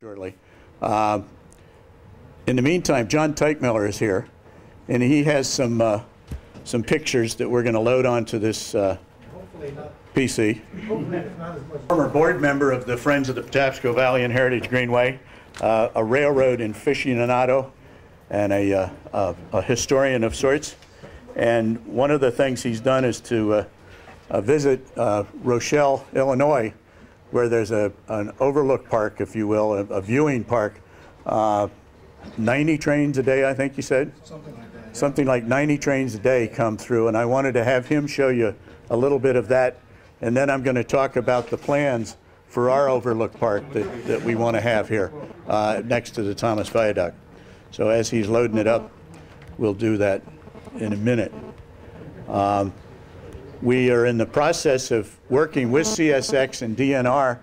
shortly. In the meantime, John Teichmiller is here, and he has some pictures that we're going to load onto this PC. Former board member of the Friends of the Patapsco Valley and Heritage Greenway, a railroad aficionado, and a historian of sorts. And one of the things he's done is to visit Rochelle, Illinois, where there's an overlook park, if you will, a viewing park. 90 trains a day, I think you said? Something like that. Yeah. Something like 90 trains a day come through, and I wanted to have him show you a little bit of that, and then I'm going to talk about the plans for our overlook park that we want to have here next to the Thomas Viaduct. So as he's loading it up, we'll do that in a minute. We are in the process of working with CSX and DNR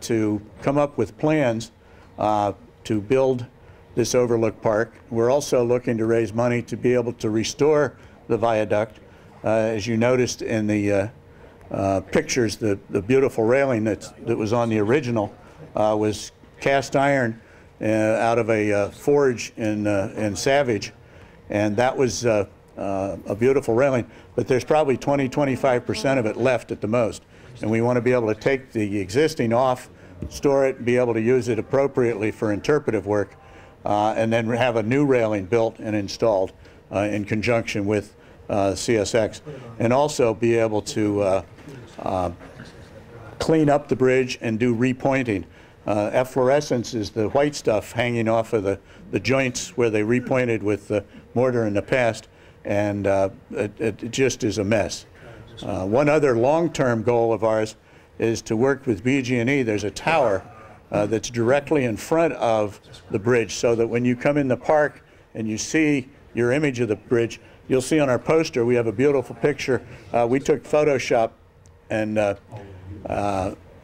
to come up with plans to build this overlook park. We're also looking to raise money to be able to restore the viaduct. As you noticed in the pictures, the beautiful railing that was on the original was cast iron out of a forge in Savage, and that was a beautiful railing, but there's probably 20–25% of it left at the most, and we want to be able to take the existing off, store it, and be able to use it appropriately for interpretive work, and then have a new railing built and installed in conjunction with CSX, and also be able to clean up the bridge and do repointing. Efflorescence is the white stuff hanging off of the joints where they repointed with the mortar in the past, and it just is a mess. One other long-term goal of ours is to work with BG&E. There's a tower that's directly in front of the bridge, so that when you come in the park and you see your image of the bridge, you'll see on our poster we have a beautiful picture. We took Photoshop, and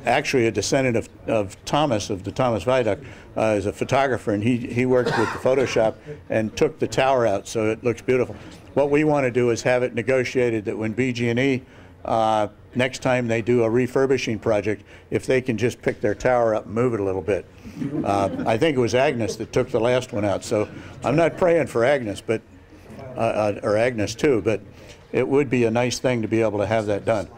actually a descendant of Thomas, of the Thomas Viaduct, is a photographer, and he worked with the Photoshop and took the tower out, so it looks beautiful. What we want to do is have it negotiated that when BG&E next time they do a refurbishing project, if they can just pick their tower up and move it a little bit. I think it was Agnes that took the last one out, so I'm not praying for Agnes, but or Agnes too, but it would be a nice thing to be able to have that done.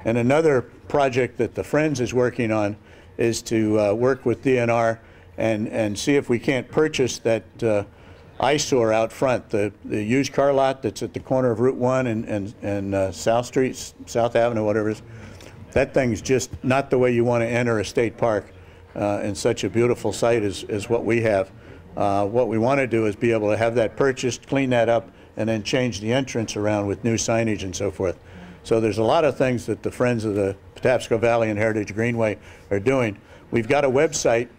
And another project that the Friends is working on is to work with DNR and see if we can't purchase that eyesore out front, the used car lot that's at the corner of Route 1 and South Street, South Avenue, whatever it is. That thing's just not the way you want to enter a state park in such a beautiful site as what we have. What we want to do is be able to have that purchased, clean that up, and then change the entrance around with new signage and so forth. So there's a lot of things that the Friends of the Patapsco Valley and Heritage Greenway are doing. We've got a website.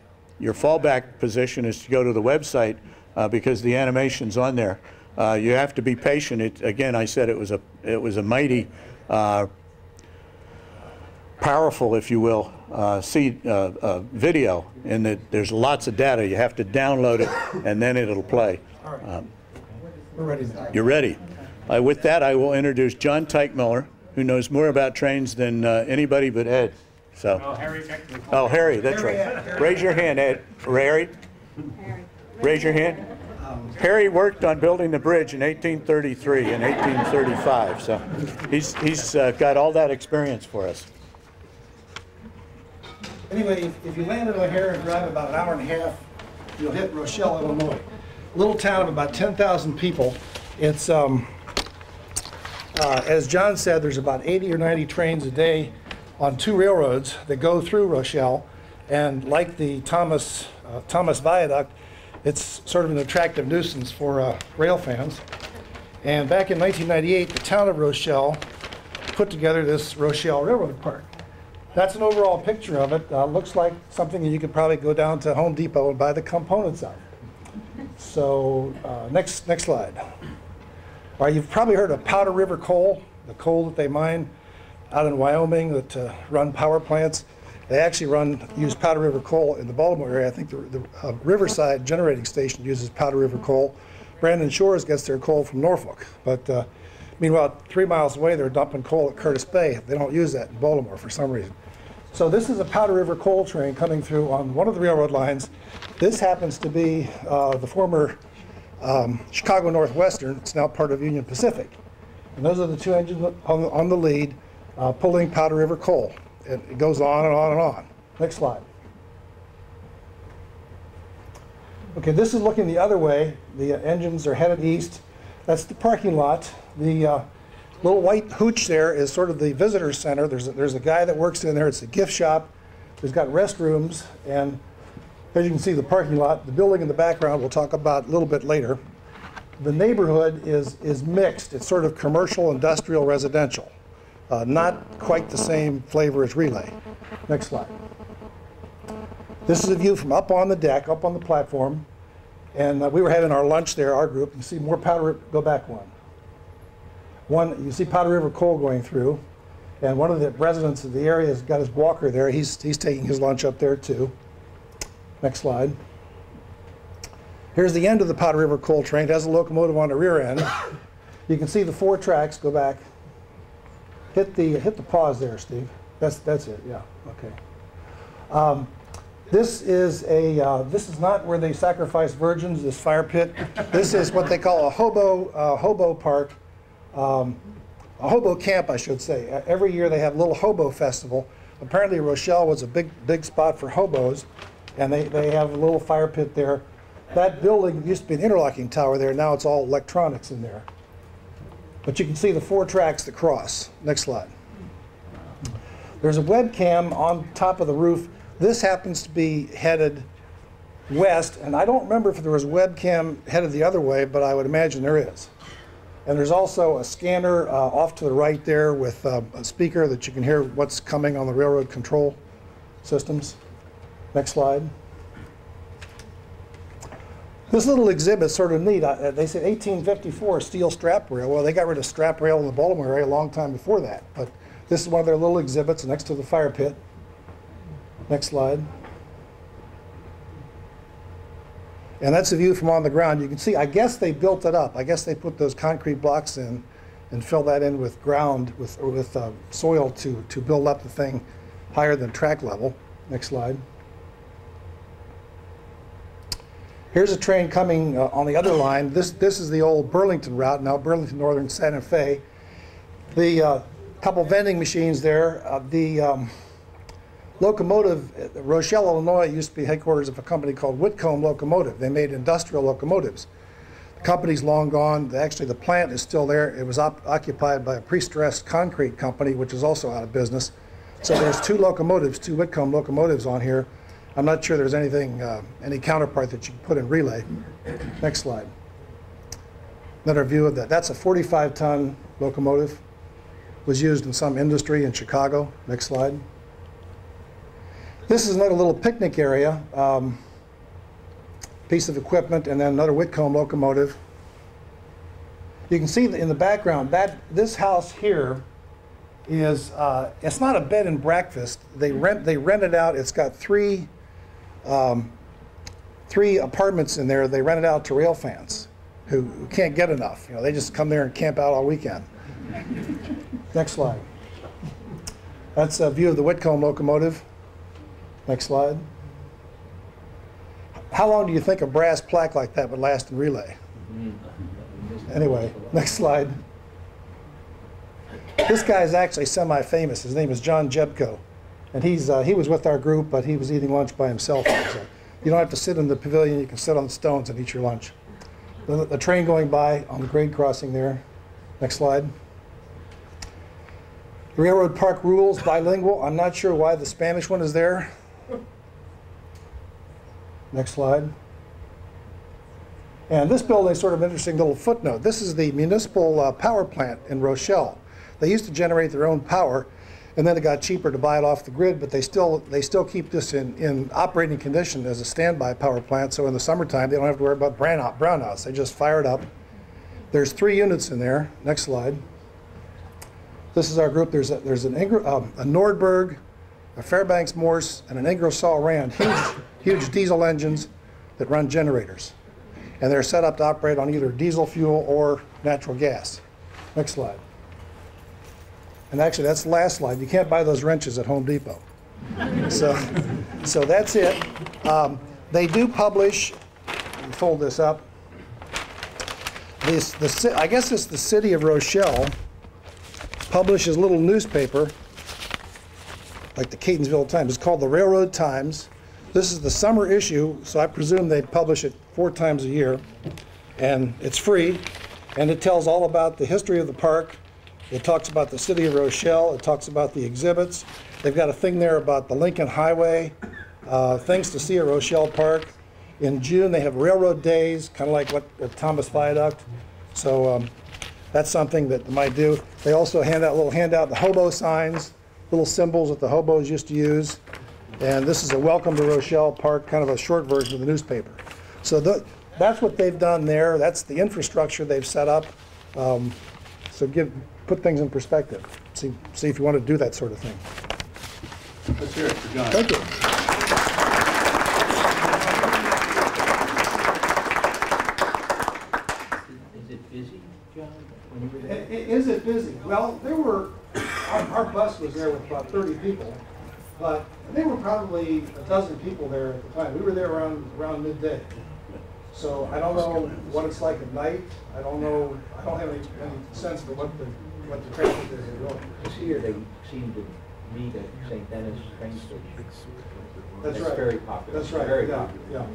Your fallback position is to go to the website because the animation's on there. You have to be patient. Again, I said it was a mighty, powerful, if you will, video, in that there's lots of data. You have to download it, and then it'll play. We're ready. You're ready. With that, I will introduce John Teichmiller, who knows more about trains than anybody but Ed. So. Oh, Harry, that's right. Raise your hand, Ed. Harry. Raise your hand. Harry worked on building the bridge in 1833 and 1835, so he's got all that experience for us. Anyway, if you land in O'Hare and drive about an hour and a half, you'll hit Rochelle, Illinois. A little town of about 10,000 people. It's, as John said, there's about 80 or 90 trains a day on two railroads that go through Rochelle, and like the Thomas Viaduct, it's sort of an attractive nuisance for rail fans. And back in 1998, the town of Rochelle put together this Rochelle Railroad Park. That's an overall picture of it. Looks like something that you could probably go down to Home Depot and buy the components of. So next slide. All right, you've probably heard of Powder River coal, the coal that they mine out in Wyoming that run power plants. They actually use Powder River coal in the Baltimore area. I think the Riverside generating station uses Powder River coal. Brandon Shores gets their coal from Norfolk. But meanwhile, 3 miles away, they're dumping coal at Curtis Bay. They don't use that in Baltimore for some reason. So this is a Powder River coal train coming through on one of the railroad lines. This happens to be the former Chicago Northwestern. It's now part of Union Pacific. And those are the two engines on the lead pulling Powder River coal. It goes on and on and on. Next slide. Okay, this is looking the other way. The engines are headed east. That's the parking lot. The little white hooch there is sort of the visitor center. There's a guy that works in there. It's a gift shop. There's got restrooms, and as you can see, the parking lot. The building in the background we'll talk about a little bit later. The neighborhood is mixed. It's sort of commercial, industrial, residential. Not quite the same flavor as Relay. Next slide. This is a view from up on the deck, up on the platform. And we were having our lunch there, our group. You see more Powder River, go back one. You see Powder River coal going through. And one of the residents of the area has got his walker there. He's taking his lunch up there too. Next slide. Here's the end of the Powder River coal train. It has a locomotive on the rear end. You can see the 4 tracks. Go back. Hit the pause there, Steve. That's it. Yeah. Okay. This is not where they sacrifice virgins. This fire pit. This is what they call a hobo park, a hobo camp, I should say. Every year they have a little hobo festival. Apparently Rochelle was a big spot for hobos, and they have a little fire pit there. That building used to be an interlocking tower there. Now it's all electronics in there. But you can see the 4 tracks that cross. Next slide. There's a webcam on top of the roof. This happens to be headed west, and I don't remember if there was a webcam headed the other way, but I would imagine there is. And there's also a scanner off to the right there with a speaker that you can hear what's coming on the railroad control systems. Next slide. This little exhibit is sort of neat. They say 1854 steel strap rail. Well, they got rid of strap rail in the Baltimore area a long time before that. But this is one of their little exhibits next to the fire pit. Next slide. And that's a view from on the ground. You can see, I guess they built it up. I guess they put those concrete blocks in and filled that in with ground, with soil to build up the thing higher than track level. Next slide. Here's a train coming on the other line. This is the old Burlington route, now Burlington Northern Santa Fe. The couple vending machines there. The locomotive, Rochelle, Illinois used to be headquarters of a company called Whitcomb Locomotive. They made industrial locomotives. The company's long gone. Actually, the plant is still there. It was occupied by a pre-stressed concrete company, which is also out of business. So there's 2 locomotives, 2 Whitcomb locomotives on here. I'm not sure there's anything, any counterpart that you can put in Relay. Next slide. Another view of that. That's a 45-ton locomotive. Was used in some industry in Chicago. Next slide. This is another little picnic area, piece of equipment, and then another Whitcomb locomotive. You can see in the background that this house here is, it's not a bed and breakfast. They rent it out. It's got 3 apartments in there. They rent it out to rail fans who can't get enough. You know, they just come there and camp out all weekend. Next slide. That's a view of the Whitcomb locomotive. Next slide. How long do you think a brass plaque like that would last in Relay? Anyway, next slide. This guy is actually semi-famous. His name is John Jebko. And he was with our group, but he was eating lunch by himself. So you don't have to sit in the pavilion. You can sit on the stones and eat your lunch. The train going by on the grade crossing there. Next slide. The railroad park rules, bilingual. I'm not sure why the Spanish one is there. Next slide. And this building is sort of an interesting little footnote. This is the municipal power plant in Rochelle. They used to generate their own power, and then it got cheaper to buy it off the grid, but they still keep this in operating condition as a standby power plant, so in the summertime they don't have to worry about brownouts. They just fire it up. There's 3 units in there. Next slide. This is our group. There's a Nordberg, a Fairbanks Morse, and an Ingersoll Rand, huge diesel engines that run generators. And they're set up to operate on either diesel fuel or natural gas. Next slide. And actually, that's the last slide. You can't buy those wrenches at Home Depot. So that's it. They do publish, let me fold this up. I guess it's the city of Rochelle publishes a little newspaper, like the Catonsville Times. It's called the Railroad Times. This is the summer issue, so I presume they publish it 4 times a year. And it's free, and it tells all about the history of the park. It talks about the city of Rochelle. It talks about the exhibits. They've got a thing there about the Lincoln Highway, things to see at Rochelle Park. In June, they have railroad days, kind of like what at Thomas Viaduct. So that's something that they might do. They also hand out a little handout, the hobo signs, little symbols that the hobos used to use. And this is a welcome to Rochelle Park, kind of a short version of the newspaper. So that's what they've done there. That's the infrastructure they've set up. So put things in perspective. See if you want to do that sort of thing. Let's hear it for John. Thank you. Is it busy, John? When you were there? Is it busy? Well, our bus was there with about 30 people, but there were probably a dozen people there at the time. We were there around midday. So I don't know what it's like at night. I don't have any sense for what the traffic is really. This year they seem to meet at St. Dennis train station. That's right. Very popular. That's right. Very Yeah, popular. yeah.